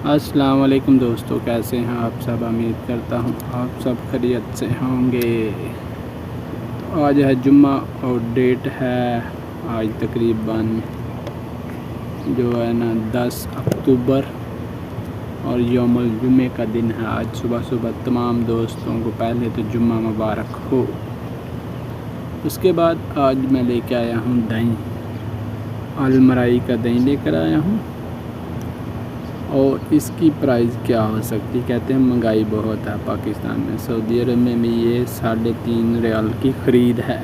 السلام علیکم دوستو، کیسے ہیں آپ سب؟ امید کرتا ہوں آپ سب خیریت سے ہوں گے۔ تو آج ہے جمعہ اور ڈیٹ ہے آج تقریباً جو ہے نا 10 اکتوبر اور یوم الجمعہ کا دن ہے۔ آج صبح صبح تمام دوستوں کو پہلے تو جمعہ مبارک ہو۔ اس کے بعد آج میں لے کے آیا ہوں دہی، المرائی کا دہی لے کر آیا ہوں، اور اس کی پرائز کیا ہو سکتی؟ کہتے ہیں مہنگائی بہت ہے پاکستان میں۔ سعودی عرب میں بھی یہ 3.5 ریال کی خرید ہے،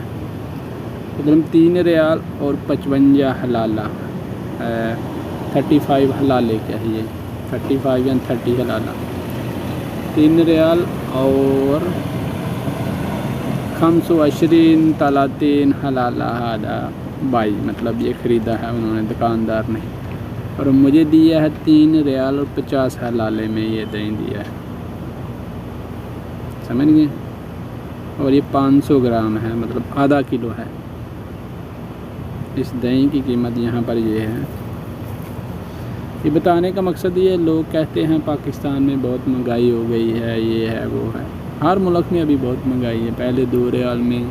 مطلب 3 ریال اور 55 حلالہ 35 حلالے کہیے، 35 یا 30 حلالہ، 3 ریال اور 25 30 حلالہ بائی، مطلب یہ خریدا ہے انہوں نے، دکاندار نے، اور مجھے دیا ہے 3 ریال اور 50 حلالے میں یہ دہی دیا ہے، سمجھ گئے؟ اور یہ 500 گرام ہے، مطلب آدھا کلو ہے۔ اس دہی کی قیمت یہاں پر یہ ہے۔ یہ بتانے کا مقصد یہ ہے، لوگ کہتے ہیں پاکستان میں بہت مہنگائی ہو گئی ہے، یہ ہے وہ ہے۔ ہر ملک میں ابھی بہت مہنگائی ہے۔ پہلے 2 ریال میں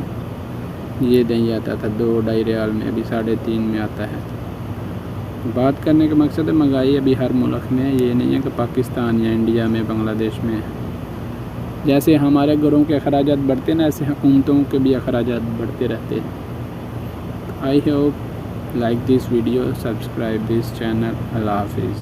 یہ دہی آتا تھا، 2-2.5 ریال میں، ابھی 3.5 میں آتا ہے۔ بات کرنے کا مقصد ہے مہنگائی ابھی ہر ملک میں ہے، یہ نہیں ہے کہ پاکستان یا انڈیا میں، بنگلہ دیش میں ہے۔ جیسے ہمارے گھروں کے اخراجات بڑھتے ہیں نا، ایسے حکومتوں کے بھی اخراجات بڑھتے رہتے ہیں۔ I hope like this video, subscribe this channel. اللہ حافظ۔